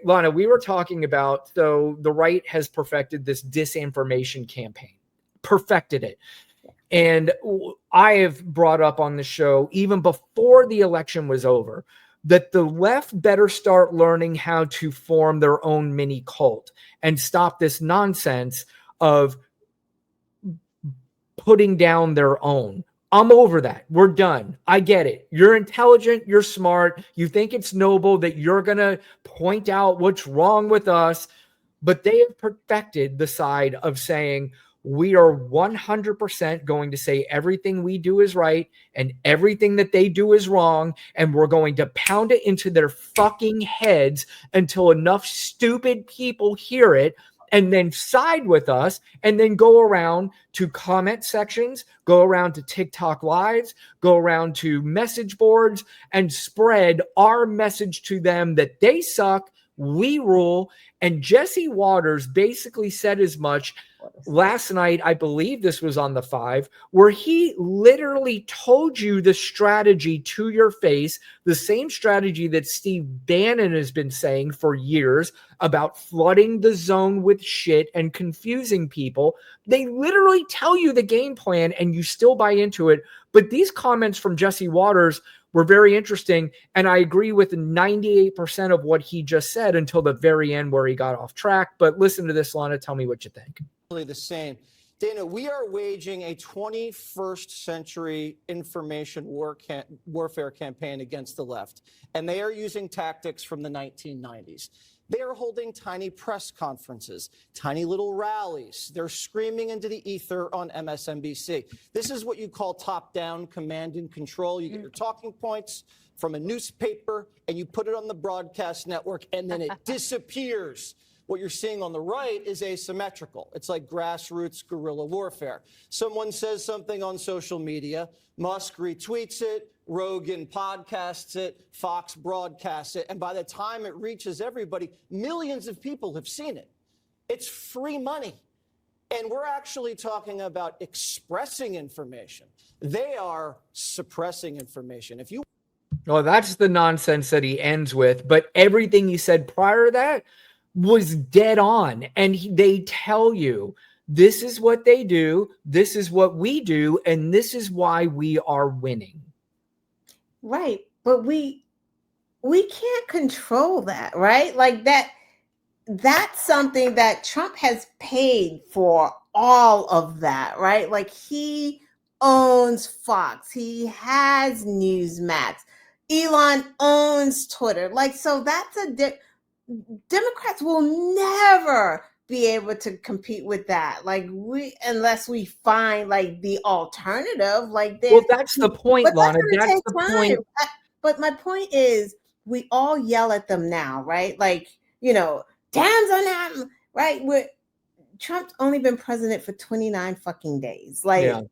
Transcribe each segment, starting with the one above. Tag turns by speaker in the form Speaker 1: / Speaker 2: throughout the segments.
Speaker 1: Lana, we were talking about, so the right has perfected this disinformation campaign, perfected it. And I have brought up on the show, even before the election was over, that the left better start learning how to form their own mini cult and stop this nonsense of putting down their own. I'm over that. We're done. I get it. You're intelligent. You're smart. You think it's noble that you're going to point out what's wrong with us. But they have perfected the side of saying, we are 100% going to say everything we do is right and everything that they do is wrong. And we're going to pound it into their fucking heads until enough stupid people hear it and then side with us, and then go around to comment sections, go around to TikTok lives, go around to message boards, and spread our message to them that they suck, we rule. And Jesse Waters basically said as much last night. I believe this was on the 5, where he literally told you the strategy to your face, the same strategy that Steve Bannon has been saying for years about flooding the zone with shit and confusing people. They literally tell you the game plan and you still buy into it. But these comments from Jesse Waters were very interesting, and I agree with 98% of what he just said until the very end where he got off track. But listen to this, Lana. Tell me what you think.
Speaker 2: The same. Dana, we are waging a 21st century information warfare campaign against the left, and they are using tactics from the 1990s. They are holding tiny press conferences, tiny little rallies. They're screaming into the ether on MSNBC. This is what you call top-down command and control. You get your talking points from a newspaper, and you put it on the broadcast network, and then it disappears. What you're seeing on the right is asymmetrical. It's like grassroots guerrilla warfare. Someone says something on social media, Musk retweets it, Rogan podcasts it, Fox broadcasts it, and by the time it reaches everybody, millions of people have seen it. It's free money. And we're actually talking about expressing information. They are suppressing information. If you
Speaker 1: Well, that's the nonsense that he ends with, but everything he said prior to that was dead on. And they tell you, this is what they do, this is what we do, and this is why we are winning.
Speaker 3: Right. But we can't control that, right? Like that's something that Trump has paid for, all of that, right? Like he owns Fox, he has Newsmax, Elon owns Twitter. Like, so that's Democrats will never be able to compete with that. Like unless we find like the alternative, like
Speaker 1: well, that's the point, Lana. That's the point.
Speaker 3: But my point is, we all yell at them now, right? Like, damns on them, right? Trump's only been president for 29 fucking days. Like, yeah.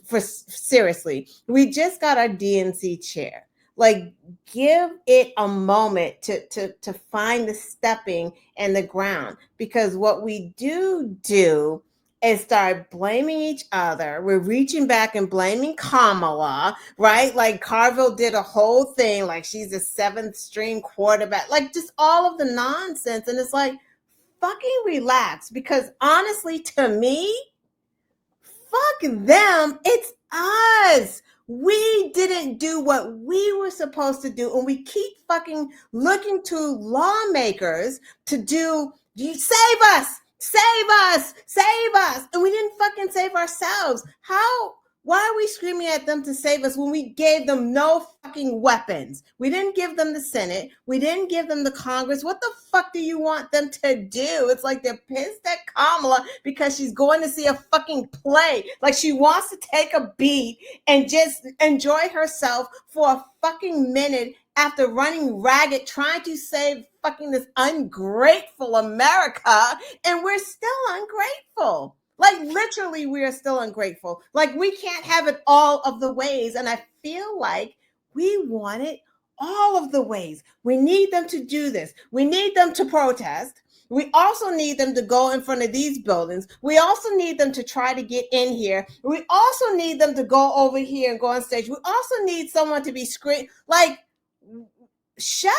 Speaker 3: for seriously, we just got our DNC chair. Like, give it a moment to find the stepping and the ground, because what we do is start blaming each other. We're reaching back and blaming Kamala, right? Like Carville did a whole thing, like she's a 7th string quarterback, like just all of the nonsense. And it's like, fucking relax, because honestly, to me, fuck them. It's us. We didn't do what we were supposed to do, and we keep fucking looking to lawmakers to do, save us, and we didn't fucking save ourselves. Why are we screaming at them to save us when we gave them no fucking weapons? We didn't give them the Senate. We didn't give them the Congress. What the fuck do you want them to do? It's like they're pissed at Kamala because she's going to see a fucking play. Like she wants to take a beat and just enjoy herself for a fucking minute after running ragged, trying to save fucking this ungrateful America. And we're still ungrateful. Like literally, we are still ungrateful. Like we can't have it all of the ways. And I feel like we want it all of the ways. We need them to do this. We need them to protest. We also need them to go in front of these buildings. We also need them to try to get in here. We also need them to go over here and go on stage. We also need someone to be screaming. Like, shut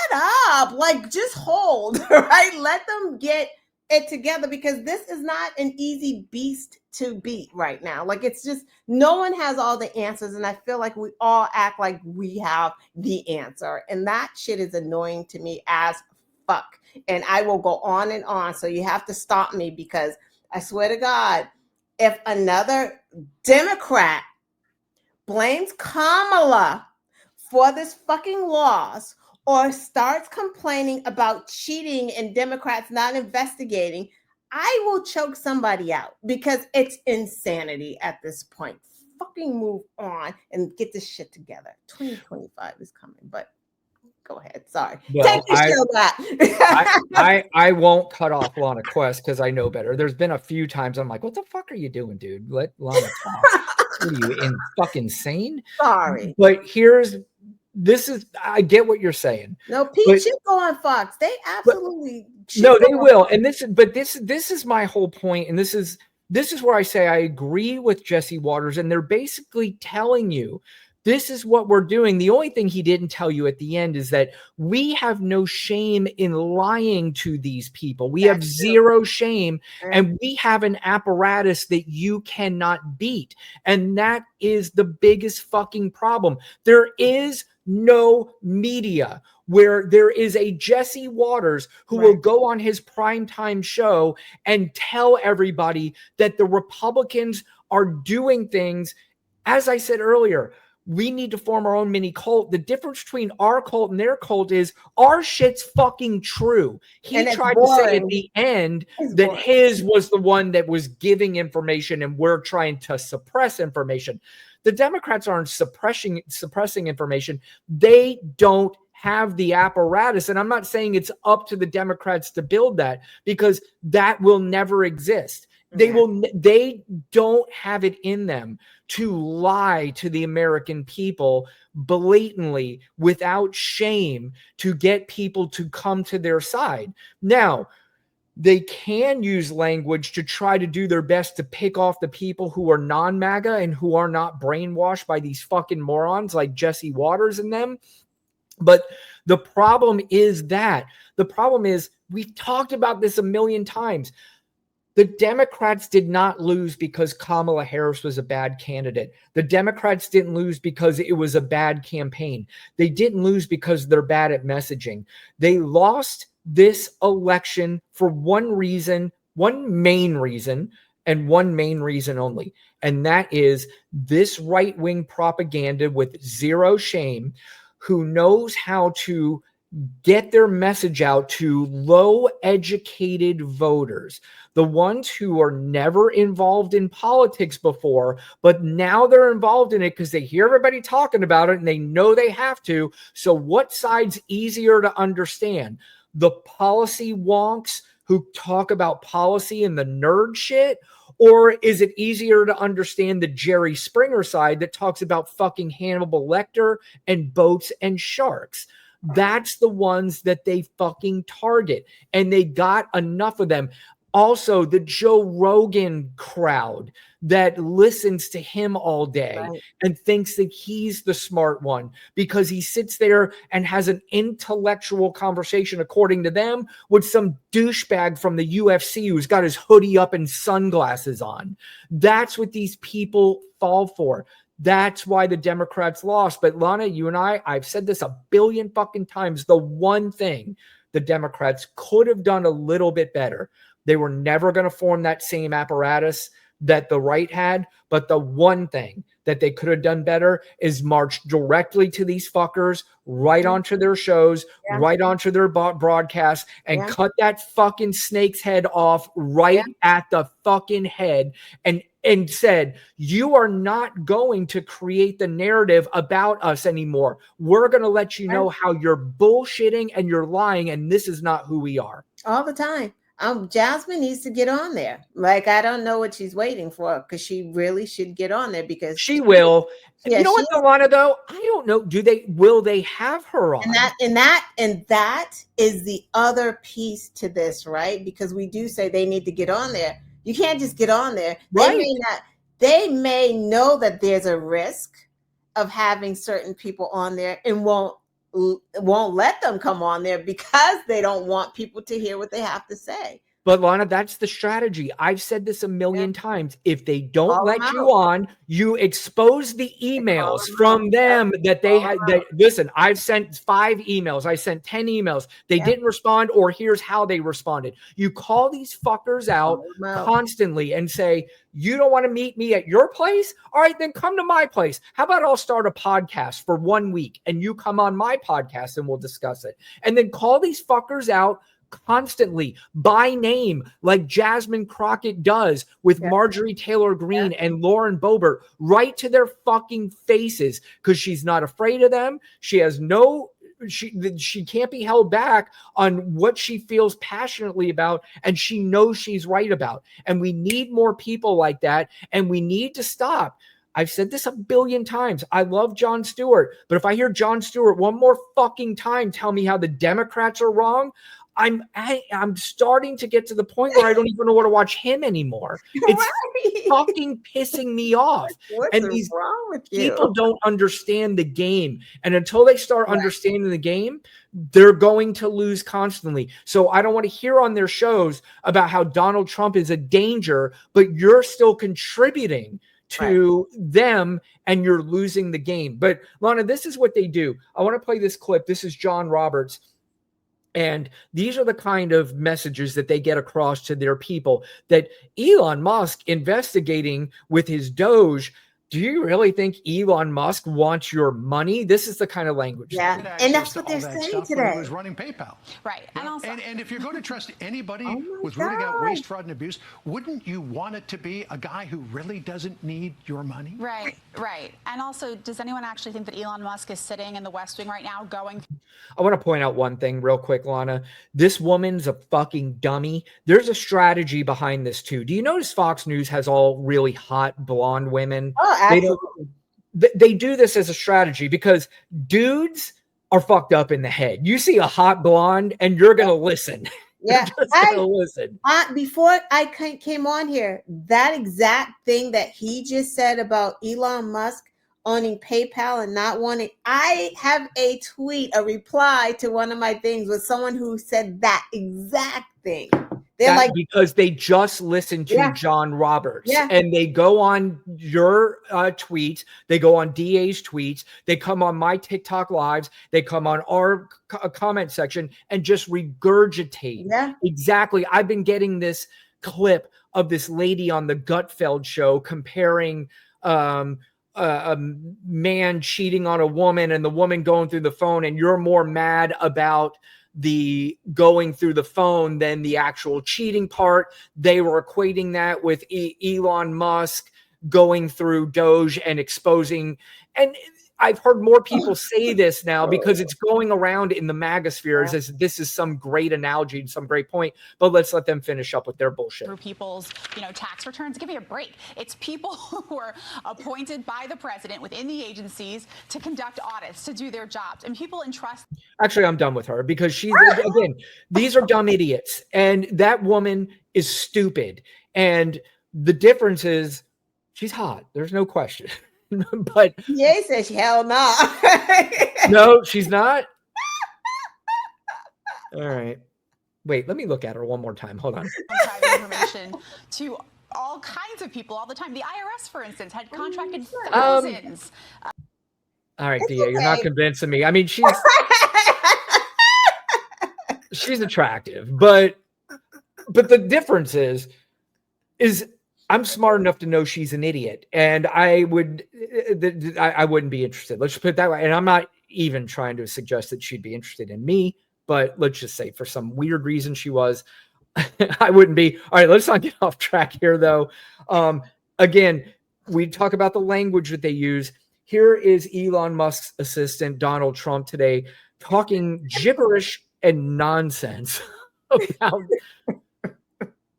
Speaker 3: up. Like, just hold, right? Let them get it together, because this is not an easy beast to beat right now. Like, it's just, no one has all the answers. And I feel like we all act like we have the answer. And that shit is annoying to me as fuck. And I will go on and on. So you have to stop me, because I swear to God, if another Democrat blames Kamala for this fucking loss, or starts complaining about cheating and Democrats not investigating, I will choke somebody out, because it's insanity at this point. Fucking move on and get this shit together. 2025 is coming, but go ahead. Sorry.
Speaker 1: Well,
Speaker 3: Take the show back.
Speaker 1: I won't cut off Lana Quest because I know better. There's been a few times I'm like, what the fuck are you doing, dude? Let Lana talk. What are you, fucking insane?
Speaker 3: Sorry.
Speaker 1: But I get what you're saying.
Speaker 3: No, Pete should go on Fox. They absolutely
Speaker 1: no, they will. And this is my whole point. And this is where I say I agree with Jesse Waters. And they're basically telling you, this is what we're doing. The only thing he didn't tell you at the end is that we have no shame in lying to these people. We have zero shame, and we have an apparatus that you cannot beat. And that is the biggest fucking problem. There is no media where there is a Jesse Waters who will go on his primetime show and tell everybody that the Republicans are doing things. As I said earlier, we need to form our own mini cult. The difference between our cult and their cult is our shit's fucking true. He tried to say at the end that his was the one that was giving information and we're trying to suppress information. The Democrats aren't suppressing information. They don't have the apparatus. And I'm not saying it's up to the Democrats to build that, because that will never exist. They don't have it in them to lie to the American people blatantly without shame to get people to come to their side. Now, they can use language to try to do their best to pick off the people who are non-MAGA and who are not brainwashed by these fucking morons like Jesse Waters and them. But the problem is we've talked about this a million times. The Democrats did not lose because Kamala Harris was a bad candidate. The Democrats didn't lose because it was a bad campaign. They didn't lose because they're bad at messaging. They lost this election for one main reason, and one main reason only. And that is this right-wing propaganda with zero shame, who knows how to get their message out to low-educated voters, the ones who are never involved in politics before, but now they're involved in it because they hear everybody talking about it and they know they have to. So what side's easier to understand? The policy wonks who talk about policy and the nerd shit? Or is it easier to understand the Jerry Springer side that talks about fucking Hannibal Lecter and boats and sharks? That's the ones that they fucking target. And they got enough of them. Also, the Joe Rogan crowd that listens to him all day and thinks that he's the smart one because he sits there and has an intellectual conversation, according to them, with some douchebag from the UFC who's got his hoodie up and sunglasses on. That's what these people fall for. That's why the Democrats lost. But Lana, you and I've said this a billion fucking times. The one thing the Democrats could have done a little bit better. They were never going to form that same apparatus that the right had. But the one thing that they could have done better is march directly to these fuckers, right onto their shows, right onto their broadcasts, and cut that fucking snake's head off right at the fucking head, and said, you are not going to create the narrative about us anymore. We're going to let you know how you're bullshitting and you're lying, and this is not who we are.
Speaker 3: All the time. Jasmine needs to get on there. Like, I don't know what she's waiting for, because she really should get on there, because
Speaker 1: she will. Yeah, you know what, Alana, though? I don't know. Will they have her on?
Speaker 3: And that is the other piece to this, right? Because we do say they need to get on there. You can't just get on there.
Speaker 1: Right.
Speaker 3: They may know that there's a risk of having certain people on there and won't won't let them come on there because they don't want people to hear what they have to say.
Speaker 1: But Lana, that's the strategy. I've said this a million times. If they don't
Speaker 3: Call
Speaker 1: let
Speaker 3: them
Speaker 1: you
Speaker 3: out.
Speaker 1: on, you expose the emails
Speaker 3: them
Speaker 1: from
Speaker 3: out.
Speaker 1: them that they
Speaker 3: Call
Speaker 1: had.
Speaker 3: them out.
Speaker 1: Listen, I've sent 5 emails. I sent 10 emails. They
Speaker 3: Yeah.
Speaker 1: didn't respond, or here's how they responded. You call these fuckers out
Speaker 3: Call them out.
Speaker 1: constantly and say, you don't want to meet me at your place? All right, then come to my place. How about I'll start a podcast for 1 week and you come on my podcast and we'll discuss it. And then call these fuckers out constantly by name, like Jasmine Crockett does with Marjorie Taylor Greene and Lauren Boebert, right to their fucking faces, because she's not afraid of them. She has no, she can't be held back on what she feels passionately about, and she knows she's right about. And we need more people like that, and we need to stop. I've said this a billion times. I love Jon Stewart, but if I hear Jon Stewart one more fucking time tell me how the Democrats are wrong, I'm starting to get to the point where I don't even know what to watch him anymore. It's fucking pissing me off.
Speaker 3: What's these wrong with
Speaker 1: people don't understand the game. And until they start understanding the game, they're going to lose constantly. So I don't want to hear on their shows about how Donald Trump is a danger, but you're still contributing to them and you're losing the game. But Lana, this is what they do. I want to play this clip. This is John Roberts. And these are the kind of messages that they get across to their people, that Elon Musk investigating with his Doge. Do you really think Elon Musk wants your money? This is the kind of language.
Speaker 3: Yeah, and that's what they're saying today.
Speaker 4: He was running PayPal.
Speaker 5: Right. And also,
Speaker 4: and if you're going to trust anybody with rooting out waste, fraud, and abuse, wouldn't you want it to be a guy who really doesn't need your money?
Speaker 5: Right, right. And also, does anyone actually think that Elon Musk is sitting in the West Wing right now going?
Speaker 1: I want to point out one thing real quick, Lana. This woman's a fucking dummy. There's a strategy behind this too. Do you notice Fox News has all really hot blonde women?
Speaker 3: Oh, absolutely.
Speaker 1: They do this as a strategy because dudes are fucked up in the head. You see a hot blonde and you're going to listen.
Speaker 3: Yeah.
Speaker 1: Listen.
Speaker 3: Before I came on here, that exact thing that he just said about Elon Musk owning PayPal and not wanting, I have a tweet, a reply to one of my things with someone who said that exact thing. They're like,
Speaker 1: because they just listened to John Roberts and they go on your tweets, they go on DA's tweets, they come on my TikTok lives, they come on our comment section and just regurgitate. Exactly. I've been getting this clip of this lady on the Gutfeld show comparing a man cheating on a woman and the woman going through the phone, and you're more mad about the going through the phone than the actual cheating part. They were equating that with Elon Musk going through Doge and exposing. And I've heard more people say this now because it's going around in the magosphere as this is some great analogy and some great point. But let's let them finish up with their bullshit.
Speaker 5: Through people's, tax returns. Give me a break. It's people who are appointed by the president within the agencies to conduct audits, to do their jobs, and people entrust.
Speaker 1: Actually, I'm done with her because she's, again, these are dumb idiots. And that woman is stupid. And the difference is she's hot. There's no question. But
Speaker 3: yeah, says hell no.
Speaker 1: No, she's not. All right. Wait, let me look at her one more time. Hold on.
Speaker 5: Private information to all kinds of people all the time. The IRS, for instance, had contracted thousands.
Speaker 1: All right, Dia, you're not convincing me. I mean, she's attractive, but the difference is I'm smart enough to know she's an idiot, and I wouldn't be interested. Let's put it that way. And I'm not even trying to suggest that she'd be interested in me, but let's just say for some weird reason she was. I wouldn't be. All right, let's not get off track here, though. Again, we talk about the language that they use. Here is Elon Musk's assistant, Donald Trump, today talking gibberish and nonsense about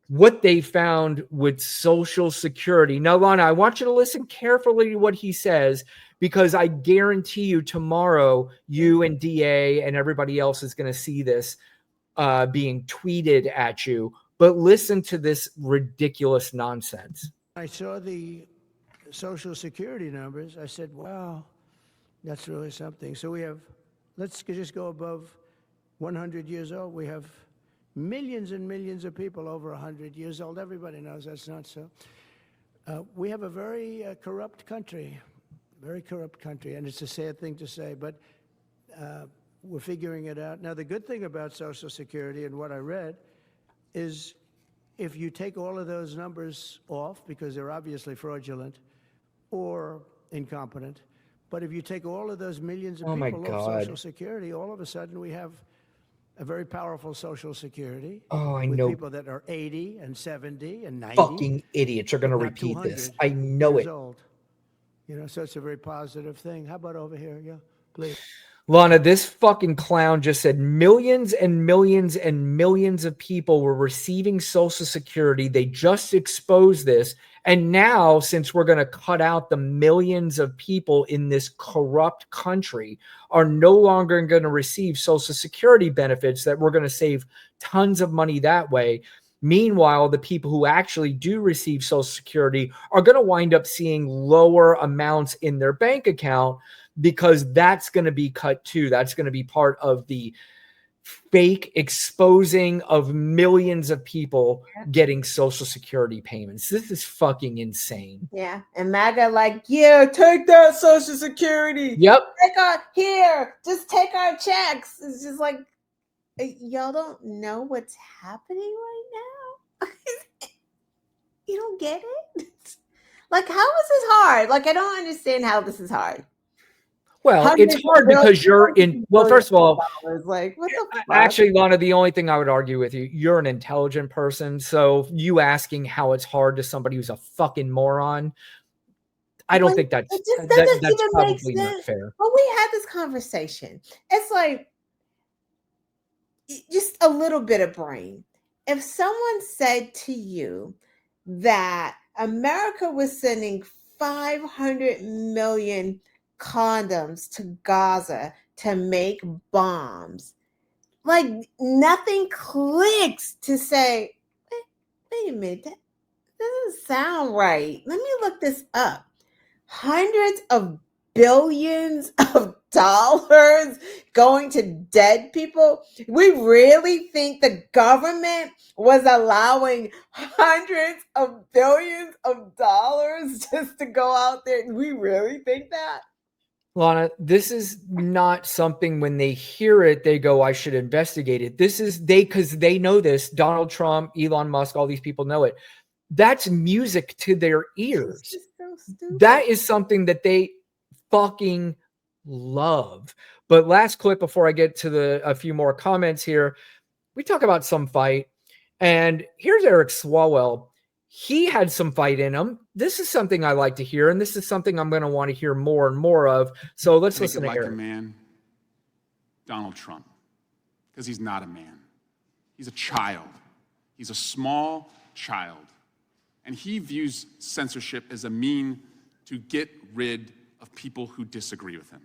Speaker 1: what they found with Social Security. Now, Lana, I want you to listen carefully to what he says, because I guarantee you tomorrow, you and DA and everybody else is going to see this being tweeted at you. But listen to this ridiculous nonsense.
Speaker 6: I saw the Social Security numbers. I said, wow, that's really something. So we have let's just go above 100 years old. We have millions and millions of people over 100 years old. Everybody knows that's not so. We have a very corrupt country, and it's a sad thing to say, but we're figuring it out. Now, the good thing about Social Security and what I read is if you take all of those numbers off, because they're obviously fraudulent or incompetent, but if you take all of those millions of people off Social Security, all of a sudden we have a very powerful Social Security.
Speaker 1: Oh, I
Speaker 6: with
Speaker 1: know.
Speaker 6: people that are 80 and 70 and 90.
Speaker 1: Fucking idiots are going to repeat this. I know it.
Speaker 6: Old. You know, so it's a very positive thing. How about over here? Yeah, please.
Speaker 1: Lana, this fucking clown just said millions and millions and millions of people were receiving Social Security. They just exposed this. And now, since we're going to cut out the millions of people in this corrupt country are no longer going to receive Social Security benefits, that we're going to save tons of money that way. Meanwhile, the people who actually do receive Social Security are going to wind up seeing lower amounts in their bank account, because that's going to be cut too. That's going to be part of the fake exposing of millions of people getting Social Security payments. This is fucking insane.
Speaker 3: Yeah. And MAGA like, yeah, take that Social Security.
Speaker 1: Yep.
Speaker 3: Just take our checks. It's just like, y'all don't know what's happening right now. You don't get it? Like, how is this hard? Like, I don't understand how this is hard.
Speaker 1: Well, it's hard because you're in. Well, first of all,
Speaker 3: like, what the fuck?
Speaker 1: Actually, Lana, the only thing I would argue with you, you're an intelligent person. So you asking how it's hard to somebody who's a fucking moron, I don't think that's probably not fair.
Speaker 3: But we had this conversation. It's like just a little bit of brain. If someone said to you that America was sending 500 million condoms to Gaza to make bombs, like, nothing clicks to say, wait a minute, that doesn't sound right. Let me look this up. Hundreds of billions of dollars going to dead people. We really think the government was allowing hundreds of billions of dollars just to go out there? We really think that?
Speaker 1: Lana, this is not something when they hear it, they go, I should investigate it. This is because they know this. Donald Trump, Elon Musk, all these people know it. That's music to their ears.
Speaker 3: So
Speaker 1: that is something that they fucking love. But last clip before I get to a few more comments here, we talk about some fight. And here's Eric Swalwell. He had some fight in him. This is something I like to hear, and this is something I'm going to want to hear more and more of. So let's listen to Eric.
Speaker 7: A man, Donald Trump, because he's not a man. He's a child. He's a small child. And he views censorship as a mean to get rid of people who disagree with him.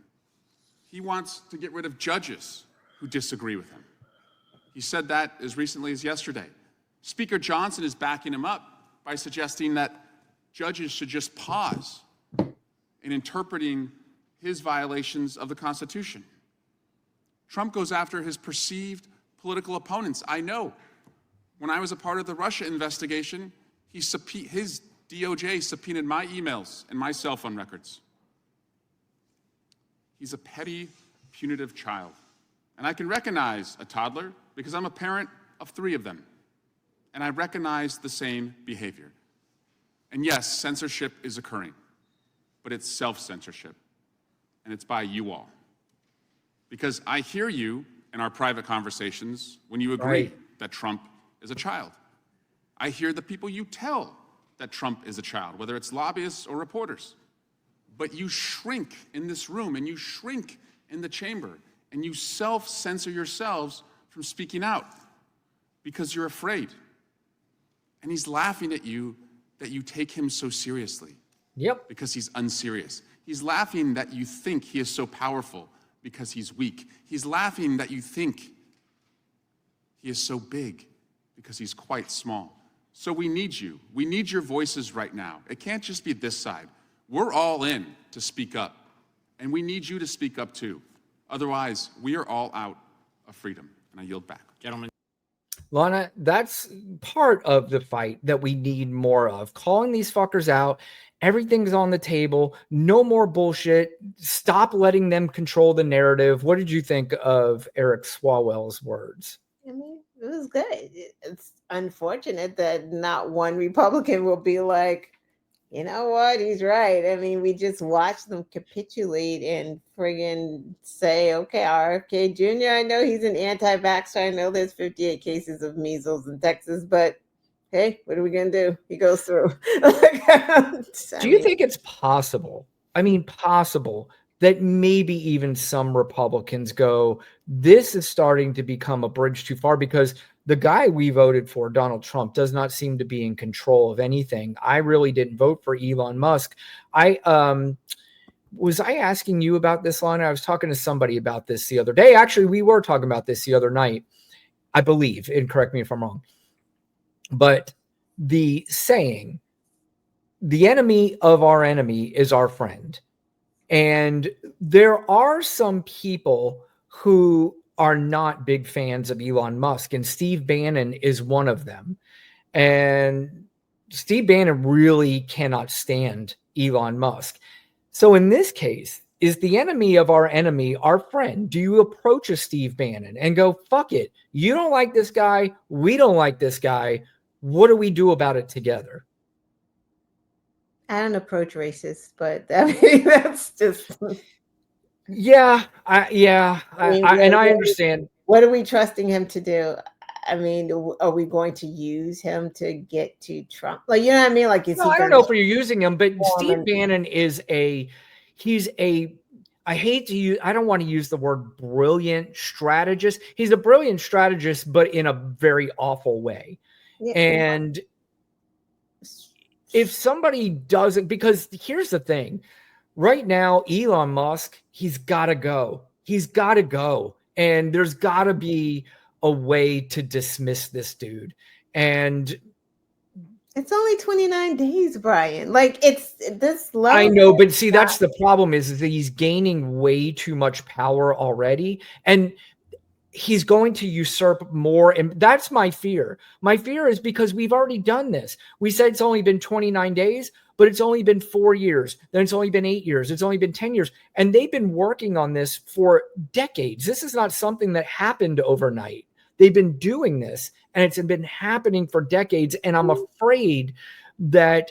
Speaker 7: He wants to get rid of judges who disagree with him. He said that as recently as yesterday. Speaker Johnson is backing him up by suggesting that judges should just pause in interpreting his violations of the Constitution. Trump goes after his perceived political opponents. I know. When I was a part of the Russia investigation, his DOJ subpoenaed my emails and my cell phone records. He's a petty, punitive child. And I can recognize a toddler because I'm a parent of 3 of them. And I recognize the same behavior. And yes, censorship is occurring, but it's self-censorship, and it's by you all. Because I hear you in our private conversations when you agree that Trump is a child. I hear the people you tell that Trump is a child, whether it's lobbyists or reporters. But you shrink in this room, and you shrink in the chamber, and you self-censor yourselves from speaking out because you're afraid. And he's laughing at you that you take him so seriously.
Speaker 1: Yep.
Speaker 7: Because he's unserious. He's laughing that you think he is so powerful because he's weak. He's laughing that you think he is so big because he's quite small. So we need you. We need your voices right now. It can't just be this side. We're all in to speak up. And we need you to speak up too. Otherwise, we are all out of freedom. And I yield back.
Speaker 8: Gentlemen.
Speaker 1: Lana, that's part of the fight that we need more of. Calling these fuckers out. Everything's on the table. No more bullshit. Stop letting them control the narrative. What did you think of Eric Swalwell's words?
Speaker 3: I mean, it was good. It's unfortunate that not one Republican will be like, you know what, he's right. I mean, we just watched them capitulate and friggin' say, okay, RFK Jr., I know he's an anti-vaxxer. I know there's 58 cases of measles in Texas, but hey, what are we going to do? He goes through.
Speaker 1: Do you think it's possible? I mean, possible that maybe even some Republicans go, this is starting to become a bridge too far, because the guy we voted for, Donald Trump, does not seem to be in control of anything. I really didn't vote for Elon Musk. Was I asking you about this, Lana? I was talking to somebody about this the other day. Actually, we were talking about this the other night, I believe, and correct me if I'm wrong. But the saying, the enemy of our enemy is our friend. And there are some people who are not big fans of Elon Musk, and Steve Bannon is one of them. And Steve Bannon really cannot stand Elon Musk. So in this case, is the enemy of our enemy our friend? Do you approach a Steve Bannon and go, fuck it, you don't like this guy, we don't like this guy, what do we do about it together?
Speaker 3: I don't approach racists, but I mean, that's just...
Speaker 1: Yeah, I understand.
Speaker 3: What are we trusting him to do? I mean, are we going to use him to get to Trump? Like, you know what I mean? Like,
Speaker 1: I don't know if you're using him, but Steve Bannon is I don't want to use the word brilliant strategist. He's a brilliant strategist, but in a very awful way. Yeah. And if somebody doesn't, because here's the thing, right now, Elon Musk, he's got to go. He's got to go. And there's got to be a way to dismiss this dude. And
Speaker 3: it's only 29 days, Brian. Like, it's this level.
Speaker 1: I know, but see, that's the problem is that he's gaining way too much power already. And he's going to usurp more. And that's my fear. My fear is because we've already done this. We said it's only been 29 days, but it's only been 4 years. Then it's only been 8 years. It's only been 10 years. And they've been working on this for decades. This is not something that happened overnight. They've been doing this, and it's been happening for decades. And I'm afraid that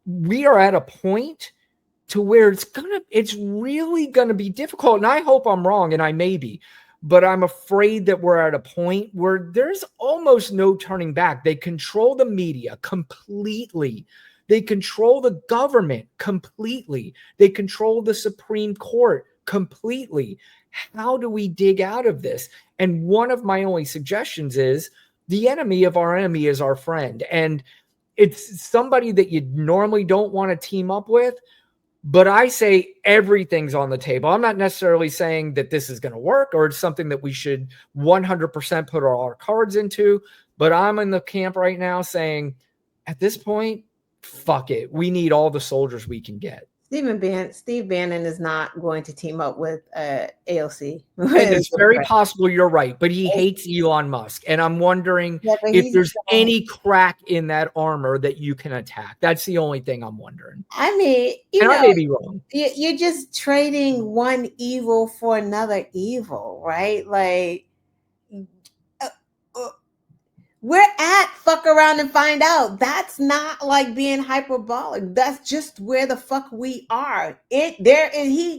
Speaker 1: we are at a point to where it's really going to be difficult. And I hope I'm wrong, and I may be. But I'm afraid that we're at a point where there's almost no turning back. They control the media completely. They control the government completely. They control the Supreme Court completely. How do we dig out of this? And one of my only suggestions is the enemy of our enemy is our friend. And it's somebody that you normally don't want to team up with. But I say everything's on the table. I'm not necessarily saying that this is going to work or it's something that we should 100% put all our cards into. But I'm in the camp right now saying, at this point, fuck it. We need all the soldiers we can get.
Speaker 3: Steve Bannon is not going to team up with AOC.
Speaker 1: And it's very possible you're right, but he hates Elon Musk. And I'm wondering if there's any crack in that armor that you can attack. That's the only thing I'm wondering.
Speaker 3: I mean,
Speaker 1: I may be wrong.
Speaker 3: You're just trading one evil for another evil, right? Like, we're at fuck around and find out. That's not like being hyperbolic. That's just where the fuck we are.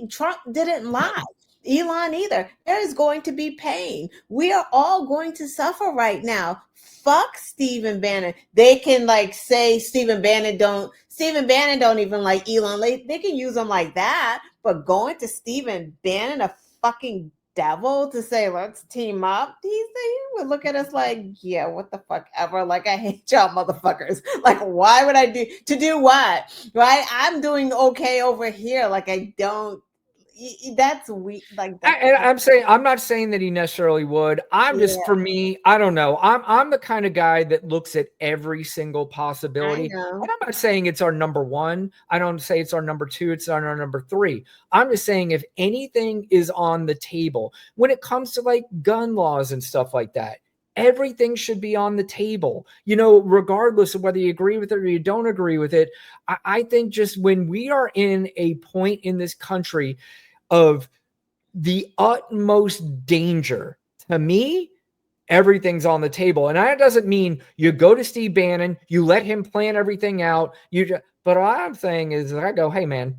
Speaker 3: Trump didn't lie. Elon either. There is going to be pain. We are all going to suffer right now. Fuck Stephen Bannon. They can like say Stephen Bannon don't even like Elon. They can use him like that. But going to Stephen Bannon, a fucking devil, to say let's team up, he would look at us like, yeah, what the fuck ever, like I hate y'all motherfuckers, like why would I do what, right? I'm doing okay over here, like I don't, that's weak. Like
Speaker 1: And I'm not saying that he necessarily would. I'm just, for me, I don't know. I'm the kind of guy that looks at every single possibility.
Speaker 3: I know.
Speaker 1: And I'm not saying it's our number one. I don't say it's our number two. It's our number three. I'm just saying if anything is on the table when it comes to like gun laws and stuff like that, everything should be on the table, you know, regardless of whether you agree with it or you don't agree with it. I think just when we are in a point in this country of the utmost danger, to me, everything's on the table. And that doesn't mean you go to Steve Bannon, you let him plan everything out. But what I'm saying is I go, hey, man,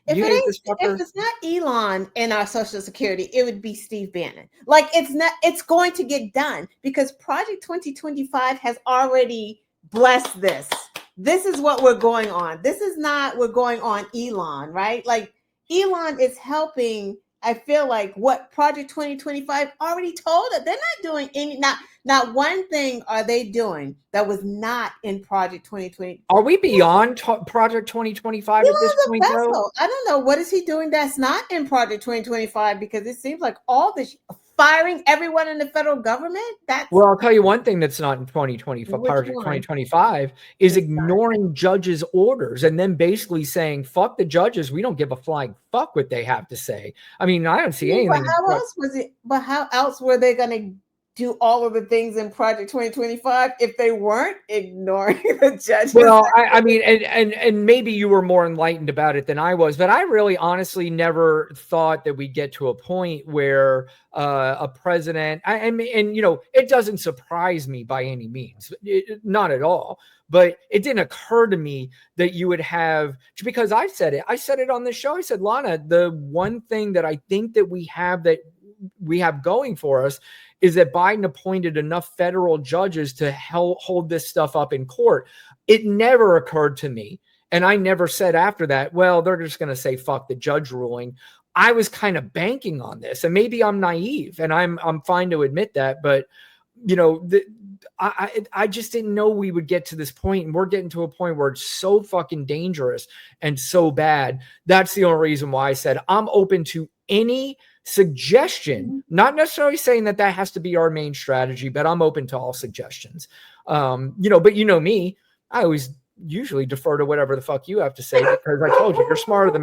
Speaker 3: if it's not Elon in our Social Security, it would be Steve Bannon. Like it's going to get done because Project 2025 has already blessed this. This is what we're going on. This is not we're going on Elon, right? Like Elon is helping. I feel like what Project 2025 already told us. They're not doing not one thing are they doing that was not in Project 2020.
Speaker 1: Are we beyond Project 2025 at this point, though?
Speaker 3: I don't know. What is he doing that's not in Project 2025? Because it seems like all this firing everyone in the federal government.
Speaker 1: Well, I'll tell you one thing that's not in 2025. Project 2025 is ignoring judges' orders and then basically saying, fuck the judges. We don't give a flying fuck what they have to say. I mean, I don't see anything.
Speaker 3: But how else were they going to do all of the things in Project 2025 if they weren't ignoring the judges?
Speaker 1: Well, I mean, and maybe you were more enlightened about it than I was, but I really honestly never thought that we'd get to a point where a president, and you know, it doesn't surprise me by any means, not at all. But it didn't occur to me that you would have, because I said it on the show. I said, Lana, the one thing that I think that we have going for us is that Biden appointed enough federal judges to hold this stuff up in court. It never occurred to me. And I never said after that, well, they're just going to say, fuck the judge ruling. I was kind of banking on this, and maybe I'm naive and I'm fine to admit that, but you know, I just didn't know we would get to this point, and we're getting to a point where it's so fucking dangerous and so bad. That's the only reason why I said I'm open to any suggestion, not necessarily saying that has to be our main strategy, but I'm open to all suggestions. You know, but you know me, I always usually defer to whatever the fuck you have to say because I told you you're smarter than me.